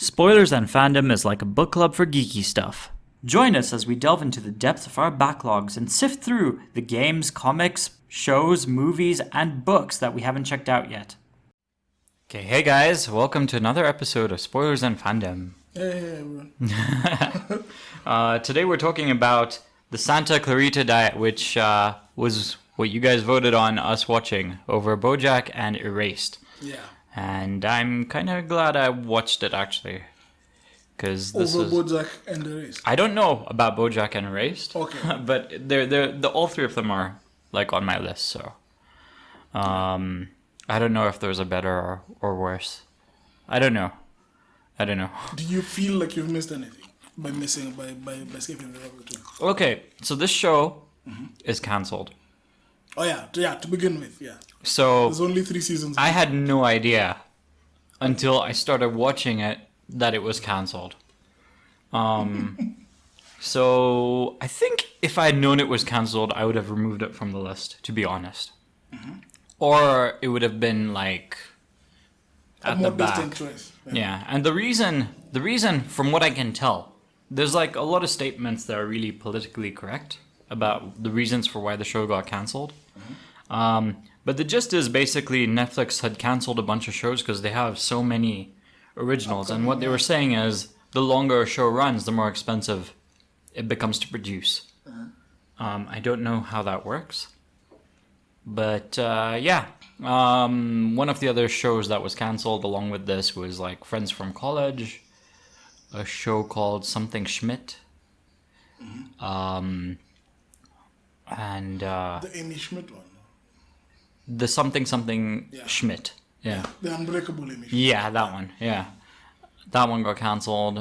Spoilers and Fandom is like a book club for geeky stuff. Join us as we delve into the depths of our backlogs and sift through the games, comics, shows, movies, and books that we haven't checked out yet. Okay, hey guys, welcome to another episode of Spoilers and Fandom. Hey everyone. Today we're talking about the Santa Clarita Diet, which was what you guys voted on us watching over BoJack and Erased. Yeah. And I'm kind of glad I watched it, actually. Because this Over is... BoJack and Erased. I don't know about BoJack and Erased. Okay. But all three of them are, like, on my list, so... I don't know if there's a better or worse. I don't know. Do you feel like you've missed anything by skipping the other two? Okay, so this show is cancelled. Oh yeah, to begin with, yeah. So There's only 3 seasons. I had no idea until I started watching it that it was cancelled. So I think if I had known it was cancelled, I would have removed it from the list, to be honest. Or it would have been like at the back. Distant choice. Yeah, and the reason, from what I can tell, there's like a lot of statements that are really politically correct about the reasons for why the show got cancelled. But the gist is basically Netflix had cancelled a bunch of shows because they have so many originals. And what they were saying is the longer a show runs, the more expensive it becomes to produce. I don't know how that works. But yeah, one of the other shows that was cancelled along with this was like Friends from College, a show called Something Schmidt, and The Amy Schmidt one. the Something Yeah. Schmidt. Yeah. The Unbreakable Amy Schmidt. Yeah, that one. Yeah. That one got cancelled.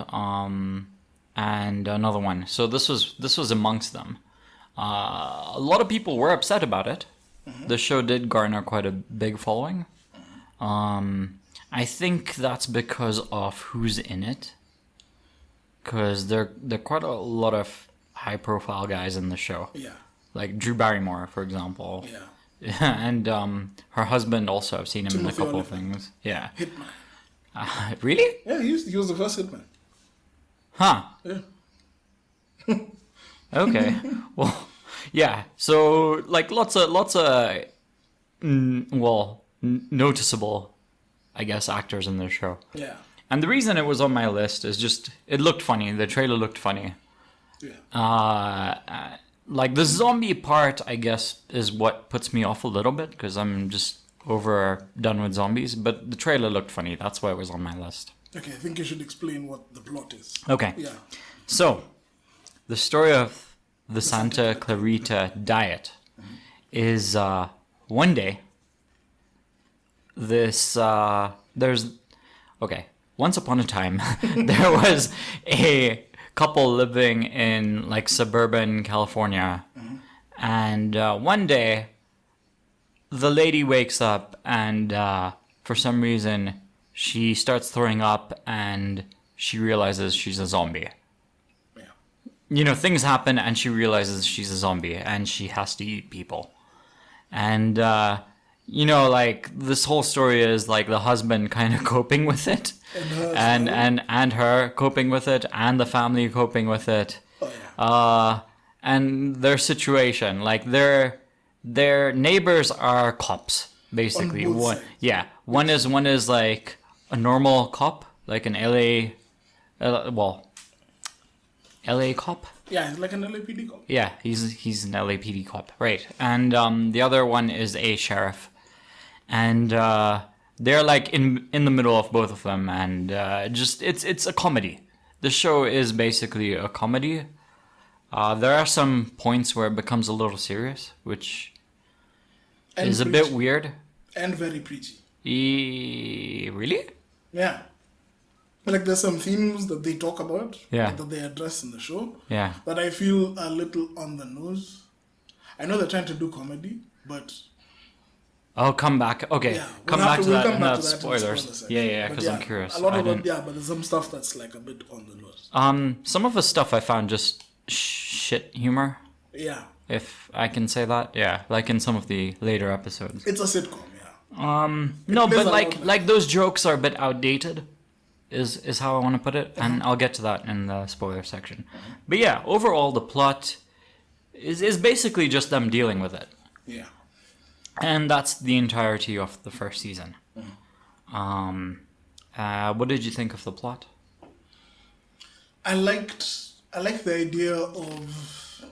And another one. So this was amongst them. A lot of people were upset about it. The show did garner quite a big following. I think that's because of who's in it. Because there are quite a lot of high-profile guys in the show. Yeah. Like Drew Barrymore, for example. Yeah. And her husband also, I've seen him in a Timothy couple of Olyphant. things. Yeah. Hitman. Really? Yeah, he was the first Hitman. Huh. Yeah. Okay. Well, yeah. So, like, lots of noticeable, I guess, actors in this show. Yeah. And the reason it was on my list is just, it looked funny. The trailer looked funny. Yeah. Like, the zombie part, I guess, is what puts me off a little bit, because I'm just overdone with zombies. But the trailer looked funny. That's why it was on my list. Okay, I think you should explain what the plot is. Okay. Yeah. So, the story of the Santa Clarita Diet is one day once upon a time there was a couple living in like suburban California, and one day the lady wakes up and for some reason she starts throwing up and she realizes she's a zombie. You know, things happen and she realizes she's a zombie and she has to eat people. And, you know, like, this whole story is, like, the husband kind of coping with it. And her coping with it and the family coping with it. Oh, yeah. And their situation, like, their neighbors are cops, basically. On both sides. One is, like, a normal cop, like an LA cop? Yeah, he's like an LAPD cop. Yeah, he's an LAPD cop, right. And the other one is a sheriff. And they're like in the middle of both of them, and just it's a comedy. The show is basically a comedy. There are some points where it becomes a little serious, which is a bit weird. And very preachy. Really? Yeah. Like, there's some themes that they talk about, Yeah. that they address in the show, Yeah. that I feel a little on the nose. I know they're trying to do comedy, but... Oh, come back. Okay, Yeah, come we'll back have to that. come back No, to that in the spoilers. spoiler section. Yeah, But because I'm curious. A lot I of it, didn't- yeah, but there's some stuff that's like a bit on the nose. Some of the stuff I found just shit humor, Yeah. if I can say that. Yeah, like in some of the later episodes. It's a sitcom, yeah. No, plays but a lot of like those jokes are a bit outdated. is how I want to put it, and I'll get to that in the spoiler section. But yeah, overall the plot is basically just them dealing with it. Yeah. And that's the entirety of the first season. What did you think of the plot? I liked the idea of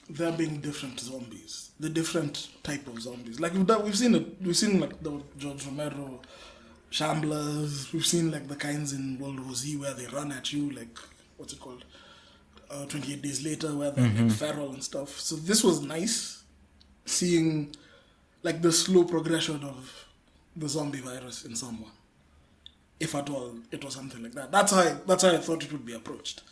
there being different zombies, the different type of zombies. Like we've seen it. We've seen like the George Romero Shamblers. We've seen like the kinds in World War Z where they run at you, like what's it called? 28 Days Later, where they're like feral and stuff. So this was nice, seeing like the slow progression of the zombie virus in someone, if at all it was something like that. That's how I thought it would be approached.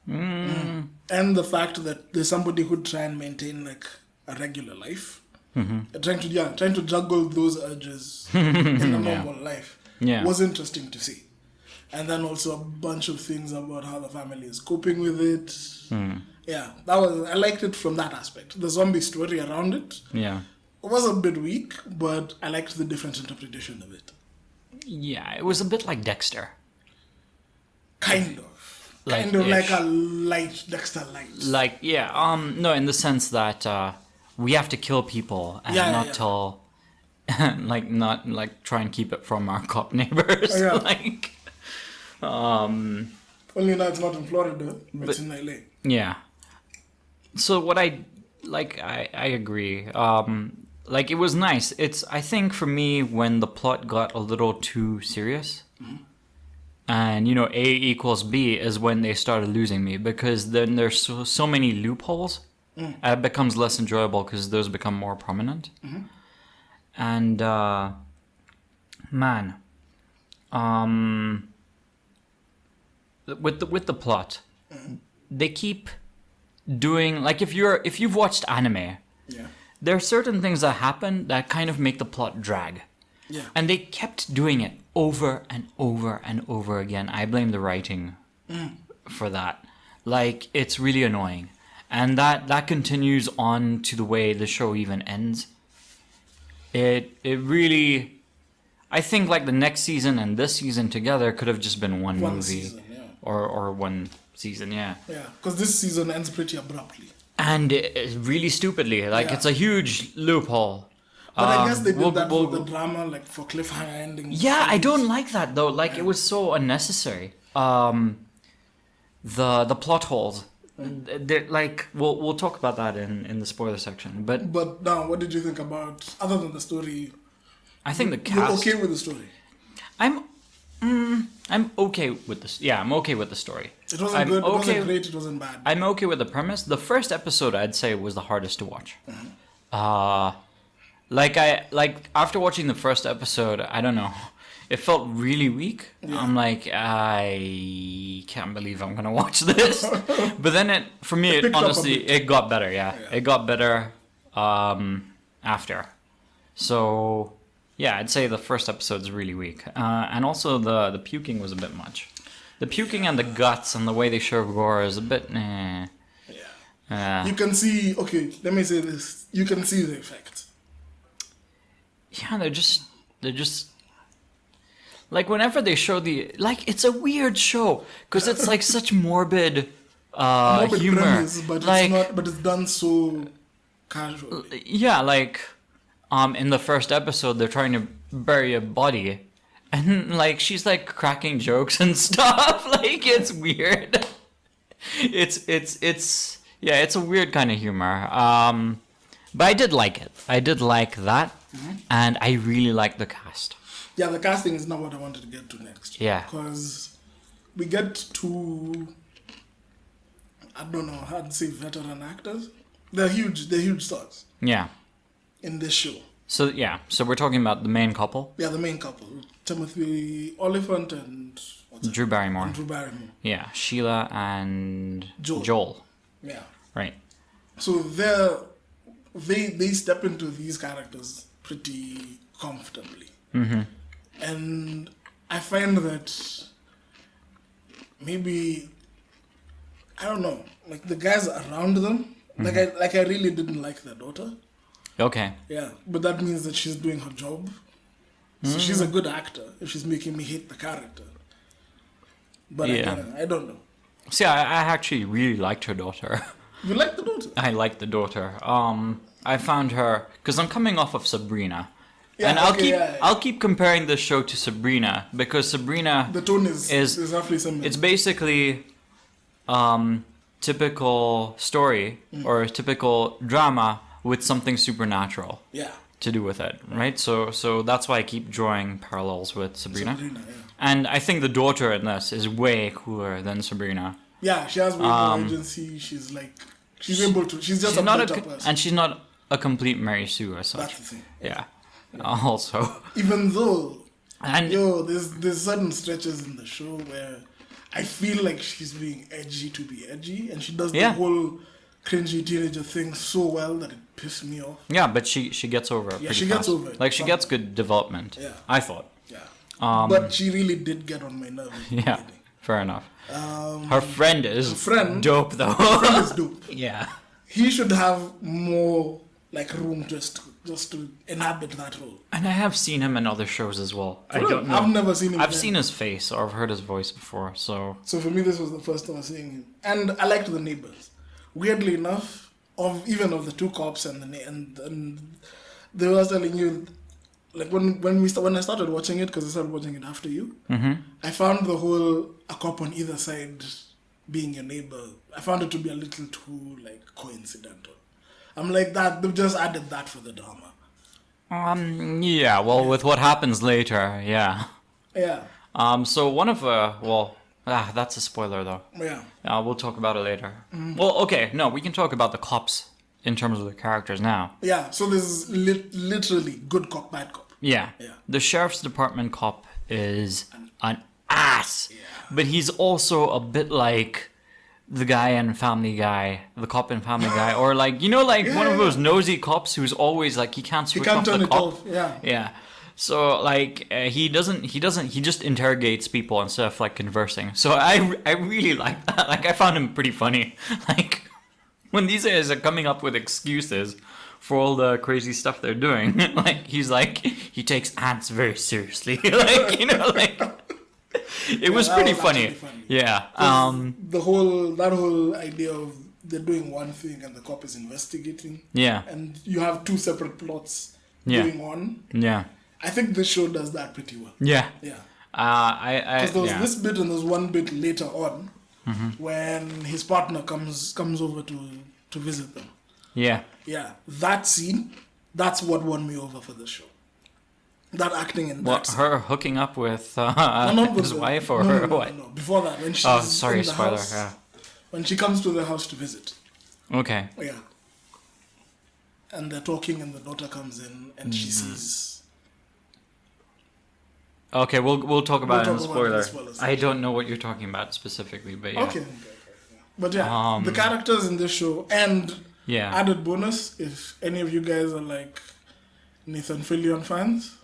And the fact that there's somebody who'd try and maintain like a regular life, trying to juggle those urges in a normal life, was interesting to see. And then also a bunch of things about how the family is coping with it. Yeah, I liked it from that aspect. The zombie story around it, was a bit weak, but I liked the different interpretation of it. Yeah, it was a bit like Dexter. Kind of like a light Dexter light. Like no, in the sense that we have to kill people and not tell, not like try and keep it from our cop neighbors. Like. Only now it's not in Florida, but it's in LA. Yeah. So what I agree. Like it was nice. I think for me when the plot got a little too serious, and A equals B is when they started losing me, because then there's so many loopholes. It becomes less enjoyable because those become more prominent. And man, with the plot, they keep doing like if you've watched anime, there are certain things that happen that kind of make the plot drag. And they kept doing it over and over and over again. I blame the writing for that. Like it's really annoying. And that continues on to the way the show even ends. It really, I think like the next season and this season together could have just been one movie. Season, or one season, Yeah, because this season ends pretty abruptly. And really stupidly. Like it's a huge loophole. But I guess they did that for the drama, like for cliffhanger endings. Yeah, I don't like that though. Like it was so unnecessary. The plot holes. Like we'll talk about that in the spoiler section. But now, what did you think about, other than the story? I think the cast. You're okay with the story? I'm okay with this. Yeah, I'm okay with the story. It wasn't good. It wasn't great. It wasn't bad. I'm okay with the premise. The first episode, I'd say, was the hardest to watch. Like after watching the first episode, I don't know, it felt really weak. I'm like, I can't believe I'm gonna watch this. But then it honestly got better. It got better after. So. Yeah, I'd say the first episode's really weak. And also the puking was a bit much. The puking and the guts and the way they show gore is a bit you can see, okay, let me say this. You can see the effect. Yeah, they're just like whenever they show it's a weird show because it's like such morbid humor. Premise, but it's done so casually. Yeah, like in the first episode, they're trying to bury a body, and like she's like cracking jokes and stuff. Like it's weird. It's a weird kind of humor. But I did like it. I did like that, and I really like the cast. Yeah, the casting is not what I wanted to get to next. Yeah, because we get to, I don't know how to say, veteran actors. They're huge stars. Yeah. In this show. So we're talking about the main couple. Yeah, the main couple, Timothy Olyphant and Drew Barrymore. Yeah, Sheila and Joel. Yeah. Right. So they step into these characters pretty comfortably. And I find that maybe, I don't know, like the guys around them, like I really didn't like their daughter. Okay. Yeah, but that means that she's doing her job. So she's a good actor if she's making me hate the character. But Yeah. I don't know. See, I actually really liked her daughter. You like the daughter? I like the daughter. I found her because I'm coming off of Sabrina, Yeah, and okay, I'll keep comparing this show to Sabrina because Sabrina The tone is roughly similar. it's basically typical story or a typical drama with something supernatural Yeah. to do with it, right? So that's why I keep drawing parallels with Sabrina. Yeah. And I think the daughter in this is way cooler than Sabrina. Yeah, she has way more agency. She's able to. She's just a better person. And she's not a complete Mary Sue as such. That's the thing. Yeah. Also. Even though, And there's certain stretches in the show where I feel like she's being edgy to be edgy, and she does the whole cringy teenager thing so well that it pissed me off. yeah, but she gets over it. Yeah, pretty she gets fast. over it. Like she gets good development. Yeah. I thought. Yeah. But she really did get on my nerves. in the Yeah. beginning. Fair enough. Her friend is dope though. Her friend is dope. Yeah. He should have more room just to inhabit that role. And I have seen him in other shows as well. I don't know. I've never seen him. I've there. seen his face or I've heard his voice before, so So for me, this was the first time I was seeing him, and I liked the neighbors. Weirdly enough, of the two cops and they were telling you, like when I started watching it, because I started watching it after you, I found the whole a cop on either side being your neighbor. I found it to be a little too coincidental. I'm like that. They've just added that for the drama. yeah, well with what happens later, yeah. Yeah. So one of that's a spoiler though. Yeah. We'll talk about it later. Well, okay, no, we can talk about the cops in terms of the characters now. Yeah. So there's literally good cop, bad cop. Yeah. Yeah. The sheriff's department cop is an ass. Yeah. But he's also a bit like the guy in Family Guy, the cop in Family Guy, or one of those nosy cops who's always he can't switch off turn the it cop. off. Yeah. Yeah. So he just interrogates people instead of conversing. So I really like that. I found him pretty funny. When these guys are coming up with excuses for all the crazy stuff they're doing, he takes ants very seriously. It was pretty funny. Yeah. That whole idea of they're doing one thing and the cop is investigating. Yeah. And you have two separate plots going on. Yeah. I think this show does that pretty well. Yeah. Yeah. Because there was this bit and there's one bit later on when his partner comes over to visit them. Yeah. Yeah. That scene, that's what won me over for the show. That acting in that scene. Her hooking up with his wife or her what? No. Before that, when she's sorry, in the spoiler. house, Yeah. when she comes to the house to visit. Okay. Yeah. And they're talking and the daughter comes in and she sees... Okay, we'll talk about it in spoiler. spoilers. I don't know what you're talking about specifically, but yeah. Okay. But yeah, the characters in this show, and yeah. added bonus, if any of you guys are Nathan Fillion fans,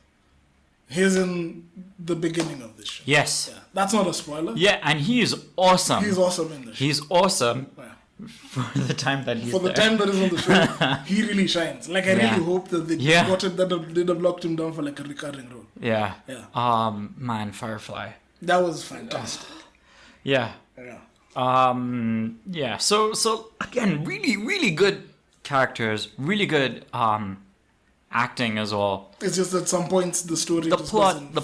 he's in the beginning of this show. Yes. Yeah, that's not a spoiler. Yeah, and he is awesome. He's awesome in the show. He's awesome Yeah. for the time that he's For the there. time that he's on the show, he really shines. I really hope that they got it, that they'd have locked him down for a recurring role. Yeah. Yeah. Man, Firefly. That was fantastic. Yeah. Yeah. Yeah. So again, really, really good characters, really good acting as well. It's just at some points the story The just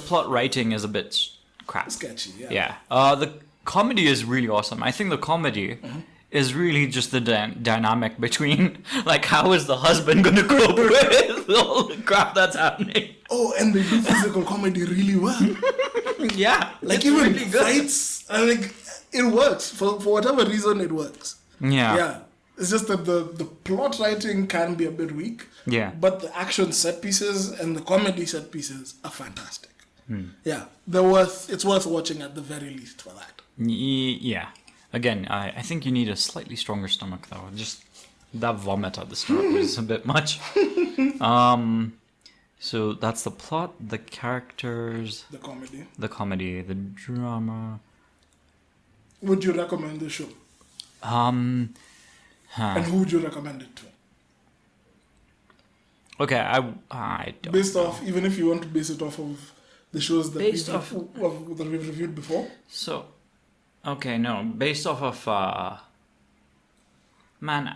plot writing is a bit crap. sketchy. Yeah. Yeah. The comedy is really awesome. I think the comedy is really just the dynamic between how is the husband going to cope with all the crap that's happening. Oh, and they do physical comedy really well. Yeah. It's even really good. fights, it works. For whatever reason, it works. Yeah. Yeah. It's just that the plot writing can be a bit weak. Yeah. But the action set pieces and the comedy set pieces are fantastic. Yeah. It's worth watching at the very least for that. Yeah. Again, I think you need a slightly stronger stomach though. Just that vomit at the start was a bit much. So that's the plot, the characters, The comedy, the drama. Would you recommend the show? And who would you recommend it to? Okay, I don't Based know. off, even if you want to base it off of the shows that we've reviewed before. So, Okay, no, based off of man,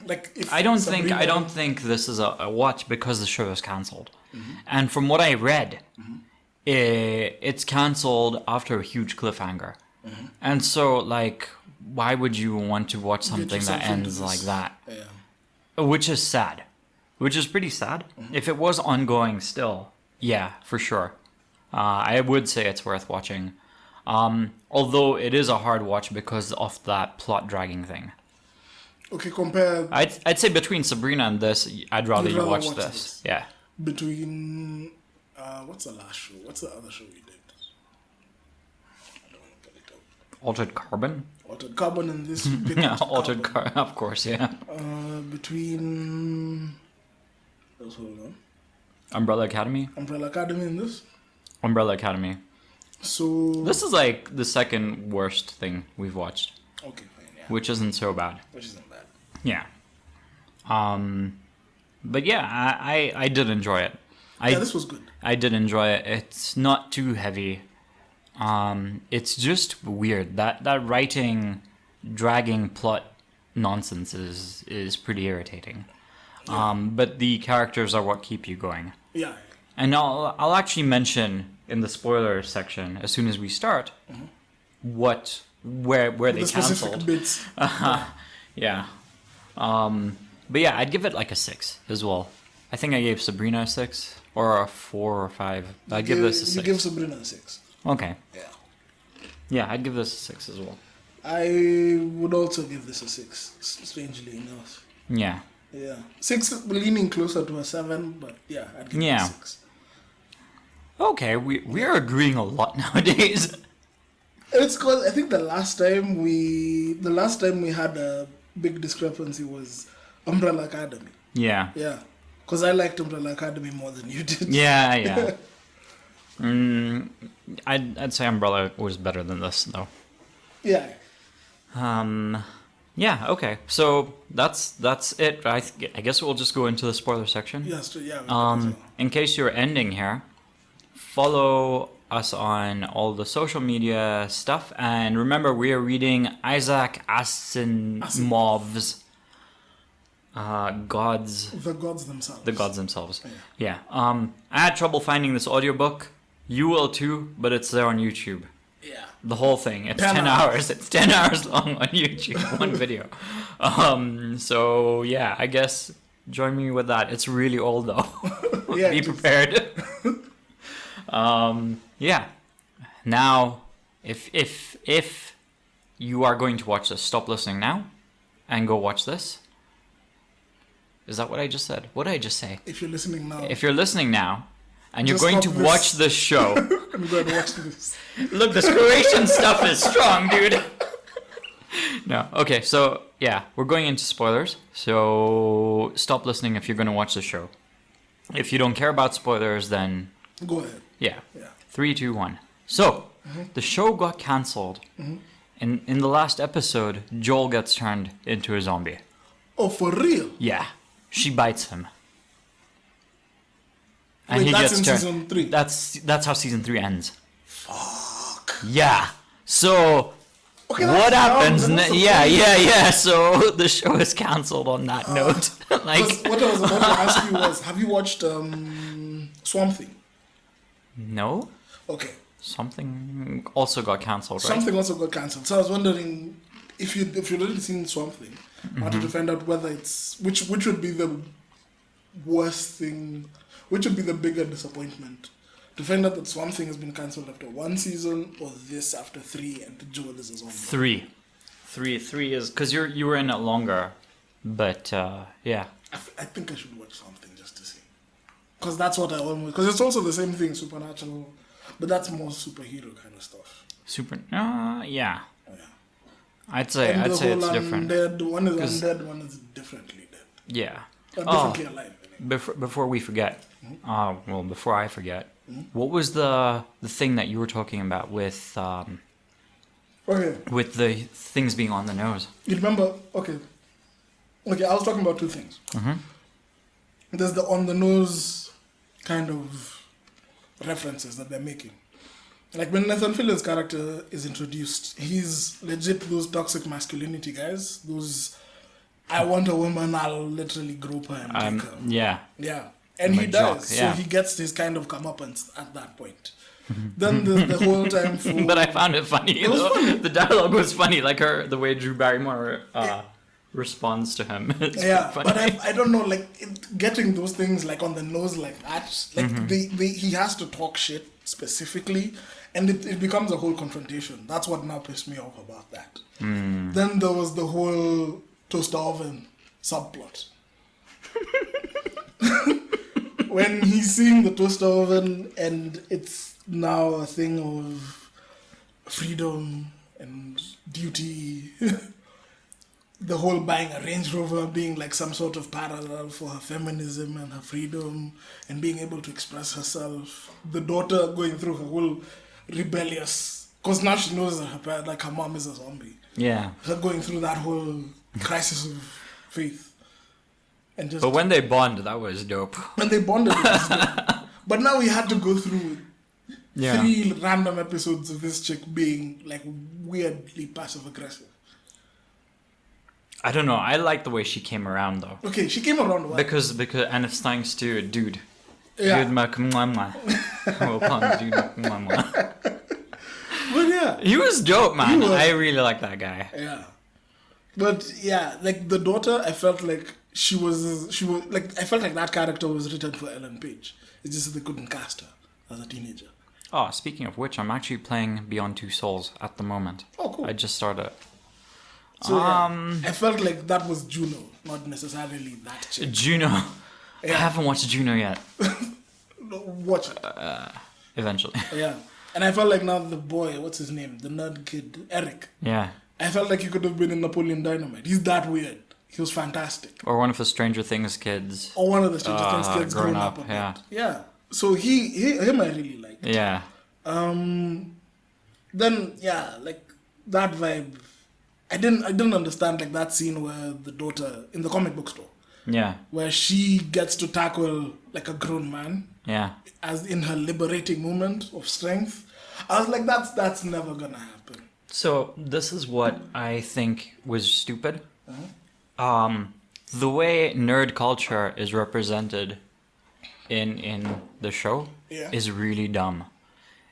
Like, if I don't Sabrina- think this is a watch because the show is canceled. And from what I read, it's canceled after a huge cliffhanger. And so, like, why would you want to watch something that yourself into ends this. like that? Yeah. Which is sad. Which is pretty sad. If it was ongoing still, yeah, for sure. I would say it's worth watching. Although it is a hard watch because of that plot dragging thing. Okay, compare I'd say between Sabrina and this, I'd rather you watch watch this. this. Yeah. between what's the last show? What's the other show we did? I don't want to get it up. Altered Carbon? Altered Carbon and this. Altered Carbon, of course, yeah. Between. Let's hold on. Umbrella Academy? Umbrella Academy and this. Umbrella Academy. So. This is like the second worst thing we've watched, Okay, fine, yeah. which isn't so bad. Which isn't bad. Yeah. But yeah, I did enjoy it. Yeah, this was good. I did enjoy it. It's not too heavy. It's just weird. That writing, dragging plot nonsense is pretty irritating. But the characters are what keep you going. Yeah. And I'll actually mention in the spoiler section as soon as we start where they The specific canceled. bits. Yeah. But yeah, I'd give it like a 6 as well. I think I gave Sabrina a 6 or a 4 or 5. I'd give this a 6. You give Sabrina a 6. Okay. Yeah. Yeah, I'd give this a 6 as well. I would also give this a 6, strangely enough. Yeah. Yeah. 6 leaning closer to a 7, but yeah, I'd give it a 6. Okay, we are agreeing a lot nowadays. It's because I think the last time we had a big discrepancy was Umbrella Academy. Yeah. Yeah. Because I liked Umbrella Academy more than you did. Yeah. I'd say Umbrella was better than this though. Yeah. Yeah, okay. So that's it. I guess we'll just go into the spoiler section. Yes, yeah. In case you're ending here, follow us on all the social media stuff, and remember we are reading Isaac Asimov's Gods. The gods themselves. The Gods Themselves. Yeah. Yeah. I had trouble finding this audiobook. You will too, but it's there on YouTube. Yeah. The whole thing. It's 10 10 hours. It's 10 hours long on YouTube, one video. So yeah, I guess join me with that. It's really old though. Yeah, Be prepared. Yeah. Now, if you are going to watch this, stop listening now and go watch this. Is that what I just said? What did I just say? If you're listening now. If you're listening now and you're Just going to stop this. watch this show. I'm going to watch this. Look, this Croatian stuff is strong, dude. No. Okay, so yeah, we're going into spoilers. So stop listening if you're going to watch the show. If you don't care about spoilers, then Go ahead. yeah. Yeah. 3, 2, 1. So, the show got cancelled. In the last episode, Joel gets turned into a zombie. Oh, for real? Yeah. She bites him. Wait, that's in season 3. That's how season 3 ends. Fuck. Yeah. So Okay, what that's happens? dumb, that's Yeah. So the show is cancelled on that note. Like, 'Cause what I was about to ask you was, have you watched Swamp Thing? no, Okay. something also got cancelled, right? Something also got cancelled. So I was wondering if you'd already seen Swamp Thing, I wanted to find out whether it's which would be the worst thing, which would be the bigger disappointment. To find out that Swamp Thing has been cancelled after 1 season, or this after 3, and Joel is a zombie. 3 is because you were in it longer, but yeah. I think I should watch something just to see. Because that's what I want. Because it's also the same thing, supernatural, but that's more superhero kind of stuff. Yeah. Oh, yeah. I'd say And the it's whole different. Undead, one is 'Cause- undead, one is differently dead. Yeah. Or differently alive. I mean. Before we forget, before I forget, what was the thing that you were talking about with Okay, with the things being on the nose? you remember? Okay, I was talking about 2 things. There's the on the nose kind of references that they're making. Like when Nathan Fillion's character is introduced, he's legit those toxic masculinity guys. Those, I want a woman, I'll literally grope her and take her. Yeah. Yeah. And My he does. jock, yeah. So he gets his kind of comeuppance at that point. Then the whole time for... But I found it funny. It was funny. The dialogue was funny. Like the way Drew Barrymore responds to him. It's Yeah, funny. but I don't know, like getting those things like on the nose like that, like he has to talk shit specifically, and it becomes a whole confrontation. That's what now pissed me off about that. Then there was the whole toaster oven subplot. When he's seeing the toaster oven and it's now a thing of freedom and duty. The whole buying a Range Rover being like some sort of parallel for her feminism and her freedom and being able to express herself. The daughter going through her whole rebellious, because now she knows that her mom is a zombie. Yeah. Her going through that whole crisis of faith. And just But when they bond, that was dope. when they bonded, it was good. But now we had to go through 3 random episodes of this chick being like weirdly passive aggressive. I don't know. I like the way she came around though. Okay, she came around well. Because and it's thanks to a dude. Yeah. Dude Makumwamwa. Well, pun, dude Makumwamwa. But yeah. He was dope, man. He was. I really like that guy. Yeah. But yeah, like the daughter, I felt like she was like, I felt like that character was written for Ellen Page. It's just that they couldn't cast her as a teenager. Oh, speaking of which, I'm actually playing Beyond Two Souls at the moment. Oh, cool. I just started. So yeah, I felt like that was Juno, not necessarily that chick. Juno. I Yeah. haven't watched Juno yet. Watch it. Eventually. Yeah. And I felt like now the boy, what's his name? The nerd kid, Eric. Yeah. I felt like he could have been in Napoleon Dynamite. He's that weird. He was fantastic. Or one of the Stranger Things kids. Or one of the Stranger Things kids grown grown up up, a bit. yeah. Yeah. So him I really liked. Yeah. Then yeah, like that vibe. I didn't understand like that scene where the daughter in the comic book store, Yeah. where she gets to tackle like a grown man Yeah. as in her liberating moment of strength. I was like, that's never gonna happen. So this is what I think was stupid. The way nerd culture is represented in the show Yeah. is really dumb.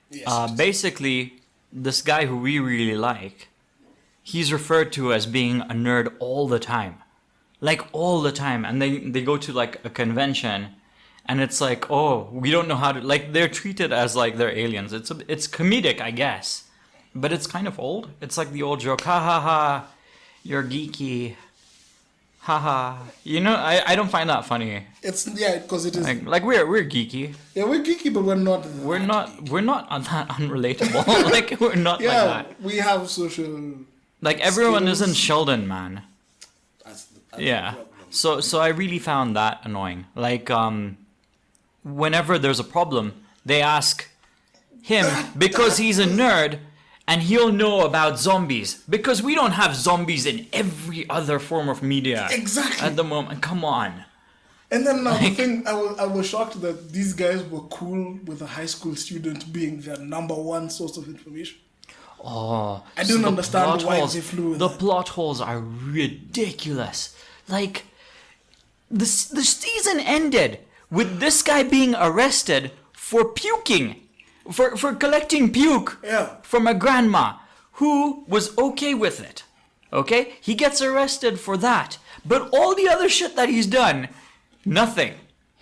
Yes. Basically, this guy who we really like, he's referred to as being a nerd all the time. Like all the time. And they go to like a convention and it's like, oh, we don't know how to, like they're treated as like they're aliens. It's comedic, I guess. But it's kind of old. It's like the old joke, ha ha ha, you're geeky. Ha ha. You know, I don't find that funny. It's because it is. Like we're geeky. Yeah, we're geeky, but we're not. We're not that unrelatable. Like we're not Yeah, like that. we have social. Like everyone skills. isn't Sheldon, man. That's Yeah. the problem. So I really found that annoying. Like whenever there's a problem, they ask him because he's a nerd and he'll know about zombies because we don't have zombies in every other form of media Exactly. at the moment. Come on. And then now the thing, I was shocked that these guys were cool with a high school student being their number one source of information. Oh, I didn't the understand plot why holes- they flew with The that. plot holes are ridiculous. Like, the season ended with this guy being arrested for puking, for collecting puke Yeah. from a grandma who was okay with it. Okay, he gets arrested for that, but all the other shit that he's done, nothing.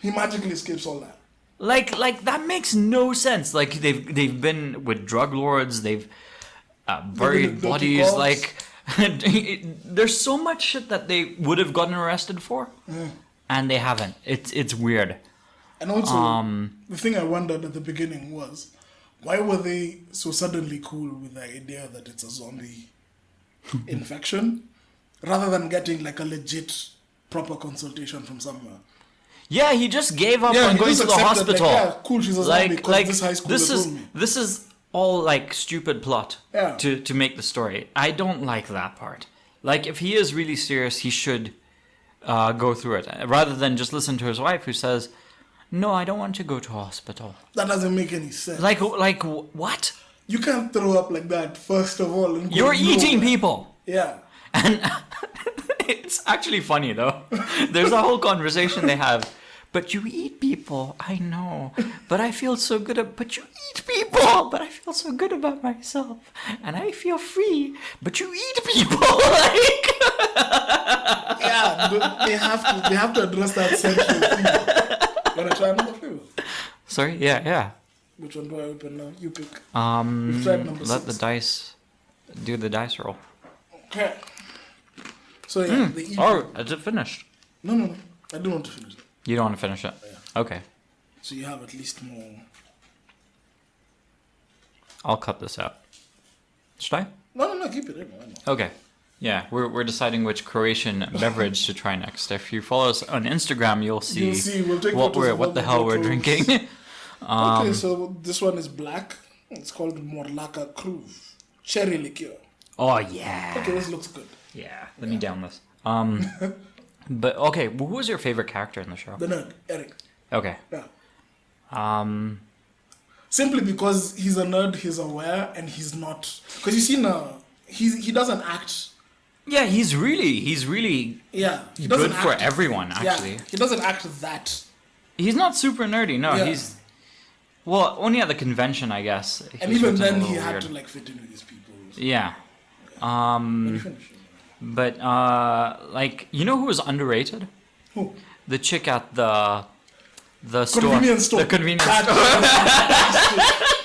He magically escapes all that. Like that makes no sense. Like they've been with drug lords. They've buried dirty bodies. cops. Like there's so much shit that they would have gotten arrested for, and they haven't. It's weird. And also, the thing I wondered at the beginning was, why were they so suddenly cool with the idea that it's a zombie infection, rather than getting like a legit, proper consultation from somewhere? Yeah, he just gave up Yeah, on he going just to the accepted, hospital. like, yeah, cool, she's a zombie, 'cause this high schooler told me. This is all like stupid plot Yeah. to make the story. I don't like that part. Like if he is really serious, he should go through it rather than just listen to his wife who says, No, I don't want to go to hospital. That doesn't make any sense. Like what? You can't throw up like that, first of all. And go You're eating nowhere. people. Yeah. And it's actually funny though. There's a whole conversation they have. But you eat people, I know. But I feel so good. But you eat people. But I feel so good about myself, and I feel free. But you eat people, like. Yeah, they have to address that central thing. Wanna try another flavor? Sorry. Yeah. Which one do I open now? You pick. We've Let tried number the 6. dice do the dice roll. Okay. So yeah, they eat. Oh, is it finished? No. I don't want to finish it. You don't want to finish it? Yeah. Okay. So you have at least more. I'll cut this out. Should I? No, keep it in. Why not? Okay. Yeah, we're deciding which Croatian beverage to try next. If you follow us on Instagram, you'll see, We'll take what photos of all the the hell we're bottles. drinking. Okay, so this one is black. It's called Morlaka Kruv. Cherry liqueur. Oh yeah. Okay, this looks good. Yeah. Let me down this. But okay, who was your favorite character in the show? The nerd, Eric. Okay. Yeah. Simply because he's a nerd, he's aware, and he's not. Because you see now, he doesn't act. Yeah, he's really Yeah, he doesn't good for act- everyone actually. Yeah, he doesn't act that. He's not super nerdy. No, Yeah. he's well only at the convention, I guess. And He's even written a then, little he had weird. to like fit in with his people. Yeah. When you finish. But like you know who was underrated? Who? The chick at the store. Convenience store. The convenience That- store.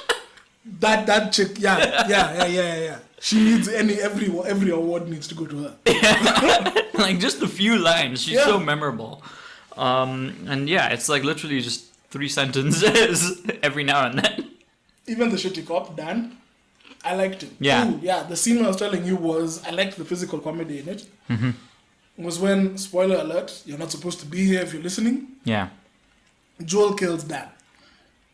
That chick, yeah. She needs every award needs to go to her. Like just a few lines. She's Yeah. so memorable. And yeah, it's like literally just 3 sentences every now and then. Even the shitty cop, Dan, I liked him. Yeah. Ooh, yeah. The scene I was telling you was I liked the physical comedy in it. Mm-hmm. Was when, spoiler alert, you're not supposed to be here if you're listening. Yeah. Joel kills Dan.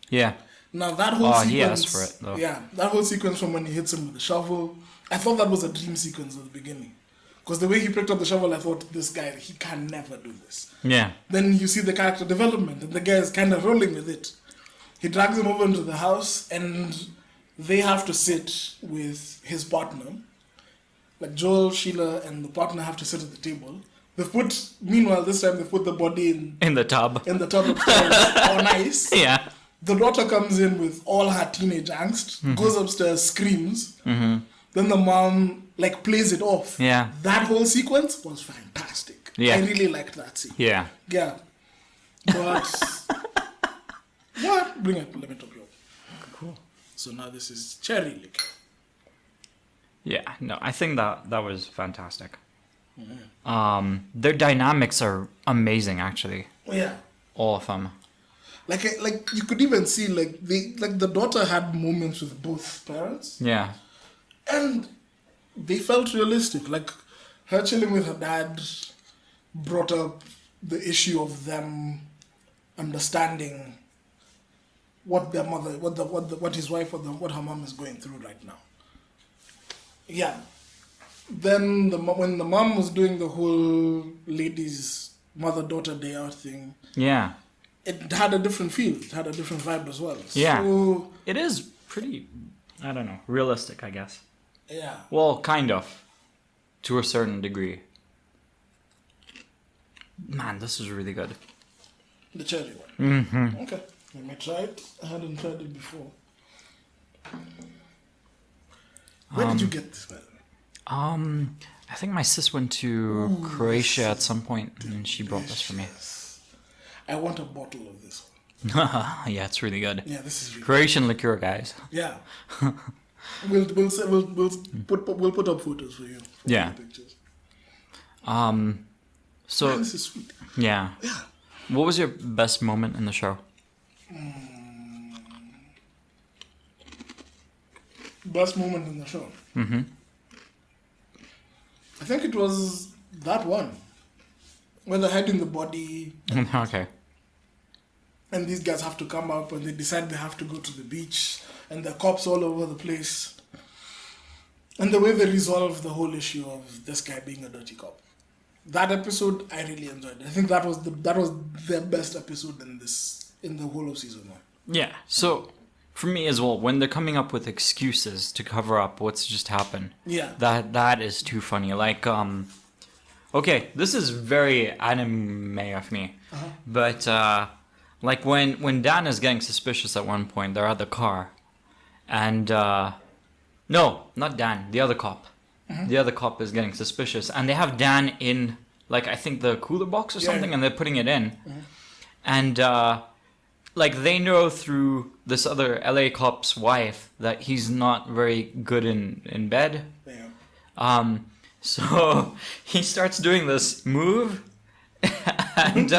Yeah. Now that whole Oh, sequence, he asked for it, though. Yeah, that whole sequence from when he hits him with the shovel, I thought that was a dream sequence at the beginning, because the way he picked up the shovel, I thought this guy, he can never do this. Yeah. Then you see the character development, and the guy is kind of rolling with it. He drags him over into the house, and they have to sit with his partner. Like Joel, Sheila, and the partner have to sit at the table. Meanwhile, this time they've put the body In the tub. in the tub upstairs on ice. Yeah. The daughter comes in with all her teenage angst, goes upstairs, screams. Then the mom like plays it off. Yeah. That whole sequence was fantastic. Yeah. I really liked that scene. Yeah. Yeah. But what? Bring it. Let me top you up. Cool. So now this is cherry liquor. Yeah. No, I think that was fantastic. Their dynamics are amazing, actually. Yeah. All of them. Like you could even see the daughter had moments with both parents. Yeah. And they felt realistic. Like her chilling with her dad brought up the issue of them understanding what their mother, what his wife, what her mom is going through right now. Yeah. Then when the mom was doing the whole ladies' mother-daughter day out thing, Yeah. it had a different feel. It had a different vibe as well. Yeah. So, It is pretty, I don't know, realistic, I guess. yeah. Well, kind of. To a certain degree. Man, this is really good. The cherry one. Mm-hmm. Okay. Let me try it. I hadn't tried it before. Where did you get this, by the way? I think my sis went to Croatia at some point, and she brought this for me. I want a bottle of this one. Yeah, it's really good. Yeah, this is really Croatian liqueur, guys. Yeah. we'll put up photos for you. For Yeah. the pictures. So Man, this is sweet. yeah. Yeah. What was your best moment in the show? Best moment in the show. Mm-hmm. I think it was that one. When they're hiding the body Okay. and these guys have to come up and they decide they have to go to the beach and there are cops all over the place. And the way they resolve the whole issue of this guy being a dirty cop. That episode I really enjoyed. I think that was their best episode in this in the whole of season 1. Yeah. So for me as well, when they're coming up with excuses to cover up what's just happened, Yeah. that is too funny. Like, okay, this is very anime of me, but like when Dan is getting suspicious at one point, they're at the car, and no, not Dan, the other cop. The other cop is getting suspicious, and they have Dan in, like, I think the cooler box or something, and they're putting it in, and like they know through this other LA cop's wife that he's not very good in bed. Yeah. So he starts doing this move, and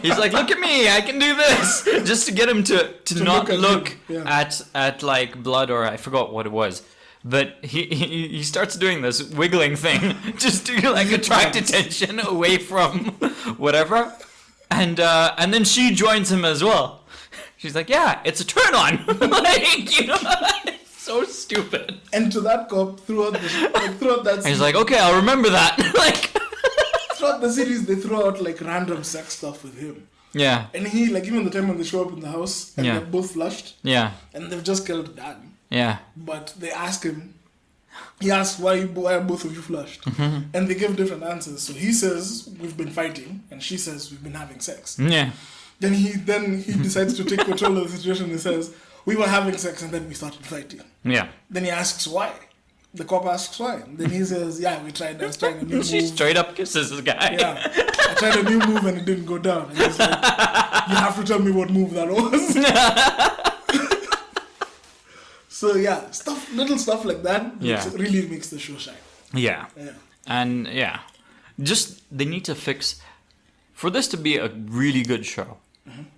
he's like, "Look at me, I can do this," just to get him to not look at like blood, or I forgot what it was. But he starts doing this wiggling thing just to like attract attention away from whatever, and then she joins him as well. She's like, "Yeah, it's a turn on," like, you know, it's so stupid. And to that cop throughout that series, He's like, "Okay, I'll remember that." Like, throughout the series, they throw out like random sex stuff with him. yeah, And he, like, even the time when they show up in the house and they're both flushed yeah, and they've just killed Dan. yeah. But they ask him, he asks, why are both of you flushed? And they give different answers. So he says, we've been fighting, and she says, we've been having sex. Yeah. Then he decides to take control of the situation and says, we were having sex and then we started fighting. Yeah. Then he asks why. The cop asks why. Then he says, yeah, I was trying a new move. She straight up kisses this guy. Yeah. I tried a new move and it didn't go down. And he's like, you have to tell me what move that was. So yeah, little stuff like that really makes the show shine. Yeah. Yeah. And yeah, just they need to fix, for this to be a really good show,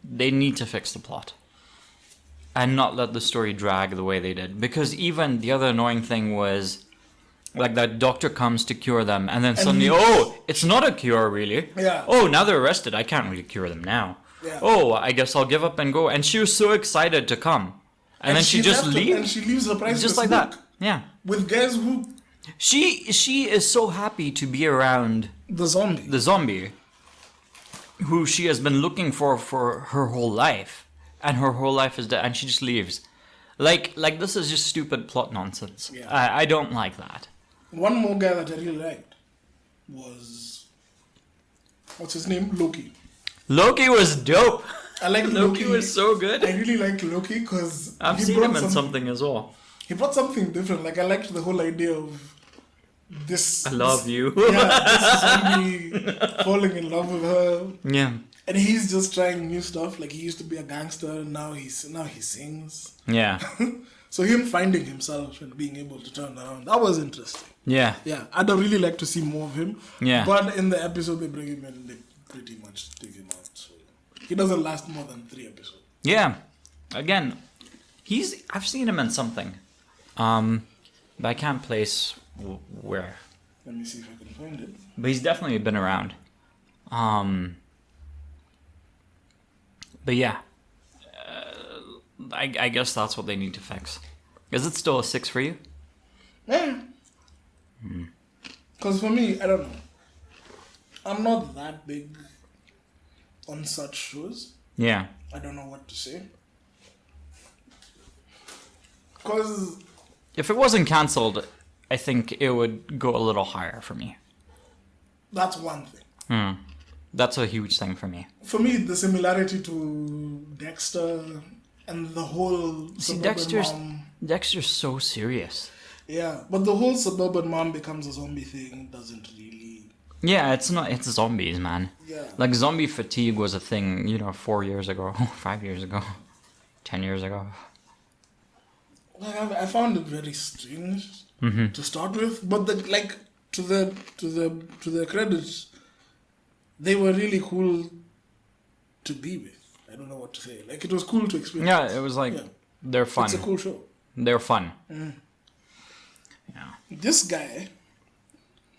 they need to fix the plot and not let the story drag the way they did. Because even the other annoying thing was, like, that doctor comes to cure them and then suddenly, it's not a cure really. Yeah. Oh, now they're arrested. I can't really cure them now. Yeah. Oh, I guess I'll give up and go. And she was so excited to come. And then she just leaves. And she leaves her priceless Just like book that. Yeah. with guys who... She is so happy to be around The zombie who she has been looking for her whole life, and her whole life is dead, and she just leaves. Like this is just stupid plot nonsense. Yeah. I don't like that. One more guy that I really liked was... What's his name? Loki. Loki was dope. I like Loki was so good. I really like Loki because I've seen him in something as well. He brought something different. Like, I liked the whole idea of this... I love you. This zombie falling in love with her. Yeah. And he's just trying new stuff. Like, he used to be a gangster, now he sings. Yeah. So him finding himself and being able to turn around, that was interesting. Yeah. Yeah, I'd really like to see more of him. Yeah. But in the episode they bring him in, they pretty much take him out. So he doesn't last more than 3 episodes. Yeah. Again, I've seen him in something. But I can't place where. Let me see if I can find it. But he's definitely been around. But yeah, I guess that's what they need to fix. Is it still a 6 for you? Yeah. Because for me, I don't know. I'm not that big on such shows. Yeah. I don't know what to say. Because... If it wasn't cancelled, I think it would go a little higher for me. That's one thing. That's a huge thing for me. For me, the similarity to Dexter and the whole Dexter's so serious. Yeah, but the whole suburban mom becomes a zombie thing doesn't really... Yeah, it's zombies, man. Yeah. Like, zombie fatigue was a thing, 4 years ago, 5 years ago, 10 years ago. Like, I found it very strange to start with, but to their credit, they were really cool to be with. I don't know what to say. Like, it was cool to experience. Yeah, it was like, they're fun. It's a cool show. They're fun. Yeah. This guy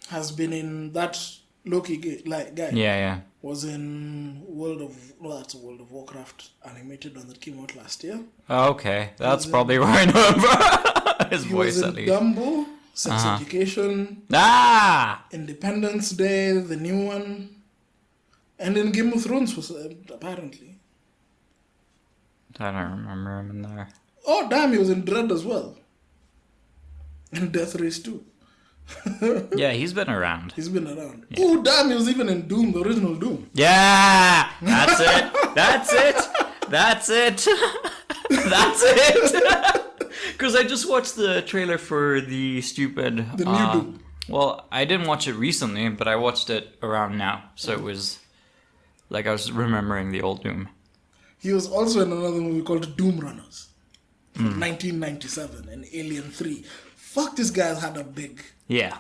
has been in that Loki guy. Yeah. Was in World of Warcraft animated one that came out last year. Okay, that's probably where I know him from. His voice, at least. Dumbo, Sex Education, Independence Day, the new one, and in Game of Thrones, apparently. I don't remember him in there. Oh, damn, he was in Dread as well. And Death Race 2. Yeah, he's been around. He's been around. Yeah. Oh, damn, he was even in Doom, the original Doom. Yeah! That's it! That's it! That's it! That's it! Because I just watched the trailer for the stupid... The new Doom. Well, I didn't watch it recently, but I watched it around now. So it was... Like I was remembering the old Doom. He was also in another movie called Doom Runners. From 1997 and Alien 3. Fuck, this guy's had a big... Yeah.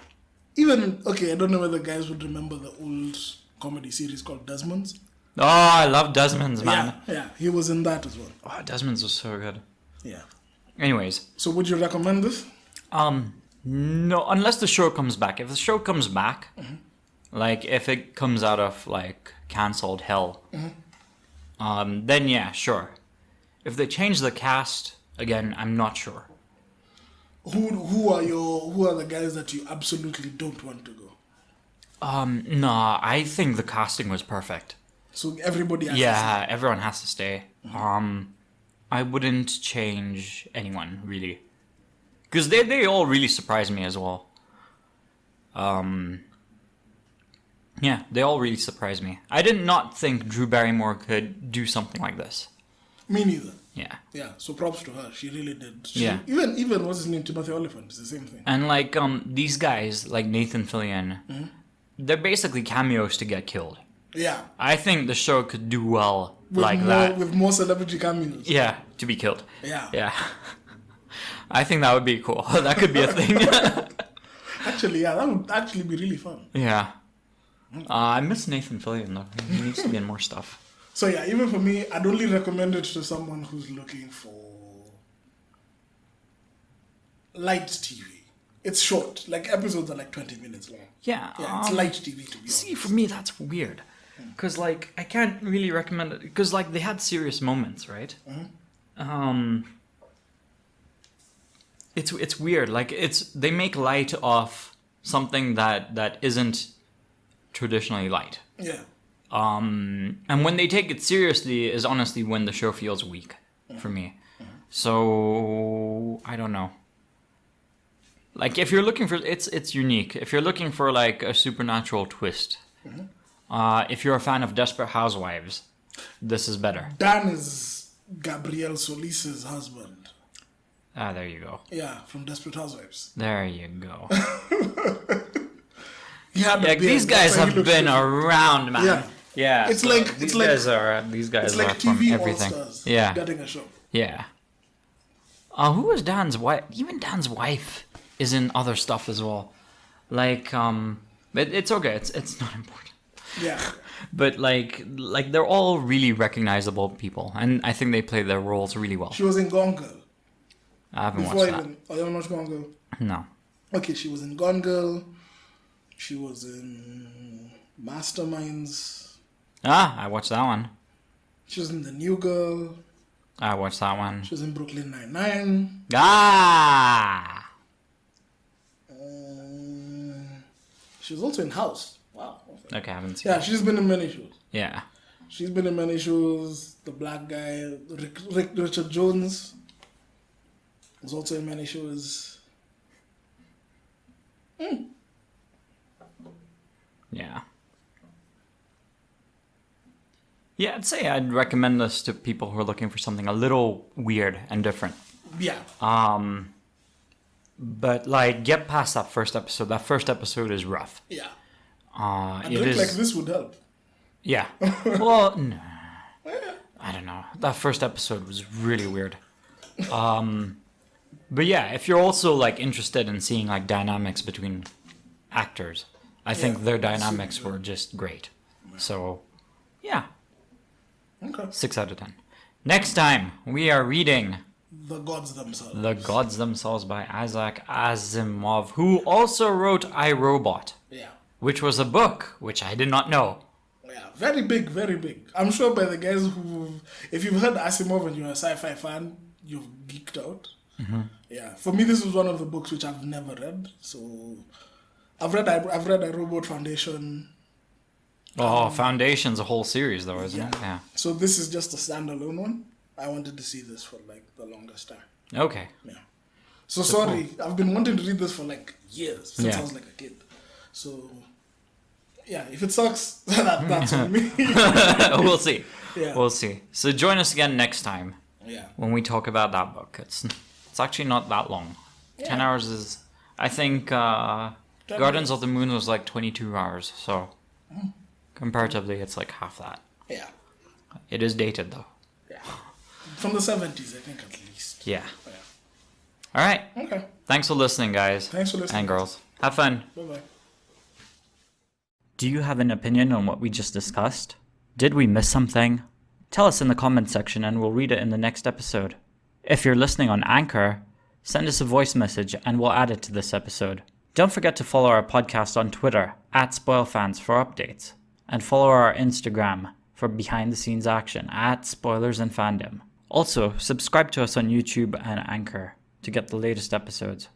Even, okay, I don't know whether guys would remember the old comedy series called Desmond's. Oh, I love Desmond's, man. Yeah, he was in that as well. Oh, Desmond's was so good. Yeah. Anyways. So would you recommend this? No, unless the show comes back. If the show comes back, like if it comes out of like cancelled hell, then yeah, sure. If they change the cast again, I'm not sure. Who are the guys that you absolutely don't want to go? No, I think the casting was perfect. So everybody has Yeah, everyone has to stay. I wouldn't change anyone, really. Because they all really surprised me as well. Yeah, they all really surprised me. I did not think Drew Barrymore could do something like this. Me neither. Yeah. Yeah, so props to her. She really did. Yeah. Even what's his name, Timothy Olyphant, it's the same thing. And like these guys, like Nathan Fillion, they're basically cameos to get killed. Yeah. I think the show could do well With like more, that. With more celebrity cameos. Yeah, to be killed. Yeah. Yeah. I think that would be cool. That could be a thing. Actually, yeah, that would actually be really fun. Yeah. I miss Nathan Fillion though. He needs to be in more stuff. So yeah, even for me, I'd only recommend it to someone who's looking for light TV. It's short. Like episodes are like 20 minutes long. Yeah. Yeah, it's light TV to be honest. See, for me, that's weird. Because, like, I can't really recommend it. Because, like, they had serious moments, right? It's weird. Like, they make light of something that isn't traditionally light. Yeah. And when they take it seriously is honestly when the show feels weak for me. So I don't know. Like if you're looking for it's unique. If you're looking for like a supernatural twist, if you're a fan of Desperate Housewives, this is better. Dan is Gabrielle Solis's husband. Ah, there you go. Yeah, from Desperate Housewives. There you go. Yeah, these guys have been around, man. Yeah. Yeah, It's so like these like guys are like from TV everything. All-Stars Yeah, getting a show. yeah. Who was Dan's wife? Even Dan's wife is in other stuff as well. Like, but it's okay. It's not important. Yeah. But like they're all really recognizable people, and I think they play their roles really well. She was in Gone Girl. I haven't Before watched that. even, oh, you haven't watched Gone Girl? No. Okay, she was in Gone Girl. She was in Masterminds. Ah, I watched that one. She was in The New Girl. I watched that one. She was in Brooklyn Nine-Nine. Ah. She was also in House. Wow. Okay, I haven't seen. Yeah, it. she's been in many shows. Yeah. She's been in many shows. The black guy, Richard Jones, was also in many shows. Yeah. Yeah, I'd recommend this to people who are looking for something a little weird and different. Yeah. But like, get past that first episode. That first episode is rough. Yeah. A drink like this would help. Yeah. Well, no. I don't know. That first episode was really weird. But yeah, if you're also like interested in seeing like dynamics between actors, I think their dynamics were just great. So, yeah. Okay. 6 out of 10. Next time, we are reading The Gods Themselves. The Gods Themselves by Isaac Asimov, who also wrote I, Robot, Yeah. which was a book, which I did not know. Yeah, very big, very big. I'm sure by the guys who, if you've heard Asimov and you're a sci-fi fan, you've geeked out. Yeah, for me, this was one of the books which I've never read. So, I've read A Robot Foundation. Oh, Foundation's a whole series, though, isn't it? Yeah. So this is just a standalone one. I wanted to see this for like the longest time. Okay. Yeah. So sorry, I've been wanting to read this for like years since I was like a kid. So yeah, if it sucks, that's on me. We'll see. Yeah. We'll see. So join us again next time. Yeah. When we talk about that book. It's actually not that long. 10 hours is, I think, Gardens of the Moon was like 22 hours. So comparatively, it's like half that. Yeah. It is dated though. Yeah. From the 70s, I think, at least. Yeah. Yeah. All right. Okay. Thanks for listening, guys. Thanks for listening. And girls. Have fun. Bye-bye. Do you have an opinion on what we just discussed? Did we miss something? Tell us in the comments section and we'll read it in the next episode. If you're listening on Anchor, send us a voice message and we'll add it to this episode. Don't forget to follow our podcast on Twitter @SpoilFans for updates. And follow our Instagram for behind the scenes action @SpoilersAndFandom. Also, subscribe to us on YouTube and Anchor to get the latest episodes.